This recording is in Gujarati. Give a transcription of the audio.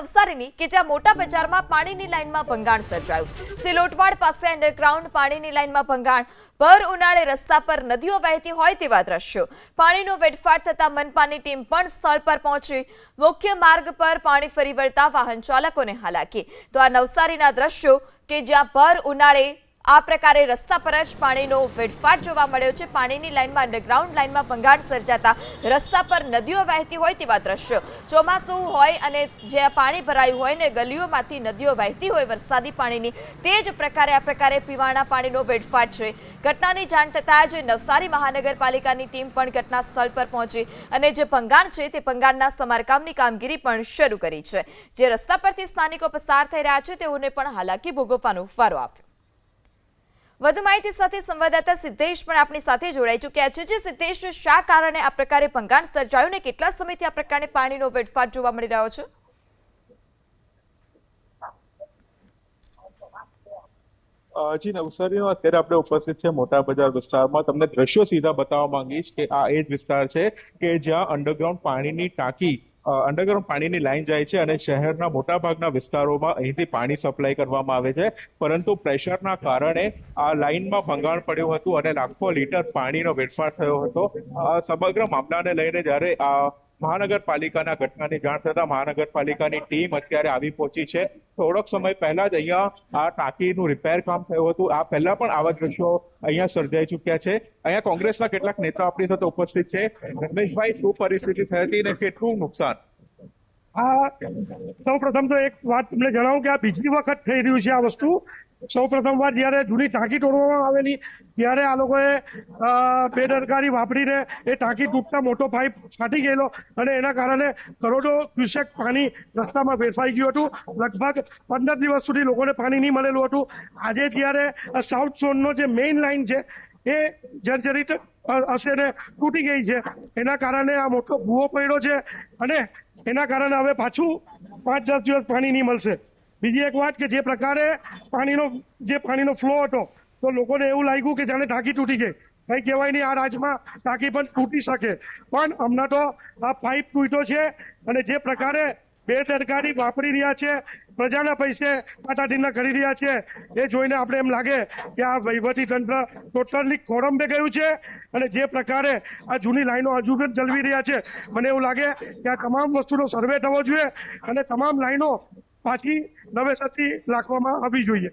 નવસારીની કે જ્યાં મોટા બજારમાં પાણીની લાઇનમાં ભંગાણ સર્જાયું। સિલોટવાડ પાસે અંડરગ્રાઉન્ડ પાણીની લાઇનમાં ભંગાણ। ભર ઉનાળે રસ્તા પર નદીઓ વહેતી હોય તેવા દ્રશ્યો। પાણીનો વેડફાટ થતા મનપાની ટીમ પણ સ્થળ પર પહોંચી। મુખ્ય માર્ગ પર પાણી ફરી વળતા વાહન ચાલકોને હાલાકી। તો આ નવસારીના દ્રશ્યો કે જ્યાં ભર ઉનાળે આ પ્રકારે રસ્તા પર જ પાણીનો વેડફાટ જોવા મળ્યો છે। પાણીની લાઇનમાં અંડરગ્રાઉન્ડ લાઇનમાં ભંગાણ સર્જાતા રસ્તા પર નદીઓ વહેતી હોય તેવા દ્રશ્યો। ચોમાસું હોય અને જ્યાં પાણી ભરાયું હોય ને ગલીઓમાંથી નદીઓ વહેતી હોય વરસાદી પાણીની, તે જ પ્રકારે આ પ્રકારે પીવાના પાણીનો વેડફાટ છે। ઘટનાની જાણ થતાં જ નવસારી મહાનગરપાલિકાની ટીમ પણ ઘટના સ્થળ પર પહોંચી અને જે ભંગાણ છે તે ભંગાણના સમારકામની કામગીરી પણ શરૂ કરી છે। જે રસ્તા પરથી સ્થાનિકો પસાર થઈ રહ્યા છે તેઓને પણ હાલાકી ભોગવવાનો વારો આવ્યો। વધુ માહિતી સાથે સંવાદદાતા સિદ્ધેશ પણ આપણી સાથે જોડાઈ ચૂક્યા છે। જે સિદ્ધેશ, શા કારણે આ પ્રકારે ભંગાણ સર્જાયું ને કેટલા સમયથી આ પ્રકારે પાણીનો વેડફાટ જોવા મળી રહ્યો છે? જી, નવસારીમાં અત્યારે આપણે ઉપસ્થિત છે મોટા બજાર વિસ્તારમાં। તમને દ્રશ્યો સીધા બતાવવા માંગીશ કે આ એ જ વિસ્તાર છે કે જ્યાં અંડરગ્રાઉન્ડ પાણીની ટાંકી અંડરગ્રાઉન્ડ પાણીની લાઈન જાય છે અને શહેરના મોટાભાગના વિસ્તારોમાં અહીંથી પાણી સપ્લાય કરવામાં આવે છે, પરંતુ પ્રેશરના કારણે આ લાઈનમાં ભંગાણ પડ્યું હતું અને લાખો લીટર પાણીનો વેડફાટ થયો હતો। સમગ્ર મામલાને લઈને જ્યારે મહાનગરપાલિકાના ઘટનાની જાણ થતા મહાનગરપાલિકાની ટીમ અત્યારે આવી પહોંચી છે। થોડોક સમય પહેલા જ અહીંયા આ ટાંકીનું રિપેર કામ થયું હતું। આ પહેલા પણ આવા દ્રશ્યો અહીંયા સર્જાઈ ચૂક્યા છે। અહીંયા કોંગ્રેસના કેટલાક નેતાઓ આપણી સાથે ઉપસ્થિત છે। રમેશભાઈ, શું પરિસ્થિતિ થઈ હતી ને કેટલું નુકસાન? સૌ પ્રથમ તો એક વાત તમને જણાવું કે આ બીજી વખત થઈ રહ્યું છે આ વસ્તુ। સૌ પ્રથમ વાર જયારે જૂની ટાંકી તોડવામાં આવેલી ત્યારે આ લોકોએ બેદરકારી વાપરીને એ ટાંકી તૂટતા મોટો પાઇપ ફાટી ગયેલો અને એના કારણે કરોડો ક્યુસેક પાણી રસ્તામાં વેડફાઈ ગયું હતું। લગભગ 15 દિવસ સુધી લોકોને પાણી નહીં મળેલું હતું। આજે જ્યારે સાઉથ ઝોનનો જે મેઇન લાઇન છે એ જર્જરિત હશે ને તૂટી ગઈ છે, એના કારણે આ મોટો ભૂવો પડ્યો છે અને એના કારણે હવે પાછું 5-10 દિવસ પાણી નહીં મળશે। બીજી એક વાત કે જે પ્રકારે પાણીનો ફ્લો હતો તો લોકોને એવું લાગ્યું કે જાણે ટાંકી તૂટી ગઈ। કઈ કહેવાય નહીં, આ રાજમાં ટાંકી પણ તૂટી શકે, પણ હમણાં તો આ પાઇપ તૂટ્યો છે અને જે પ્રકારે બેદરકારી વાપરી રહ્યા છે, પ્રજાના પૈસે પાટાઢીના કરી રહ્યા છે, એ જોઈને આપણે એમ લાગે કે આ વહીવટી તંત્ર ટોટલી કોરંબે ગયું છે અને જે પ્રકારે આ જૂની લાઈનો હજુ પણ ચલાવી રહ્યા છે, મને એવું લાગે કે આ તમામ વસ્તુનો સર્વે થવો જોઈએ અને તમામ લાઈનો પાછી નવેસરથી રાખવામાં આવવી જોઈએ।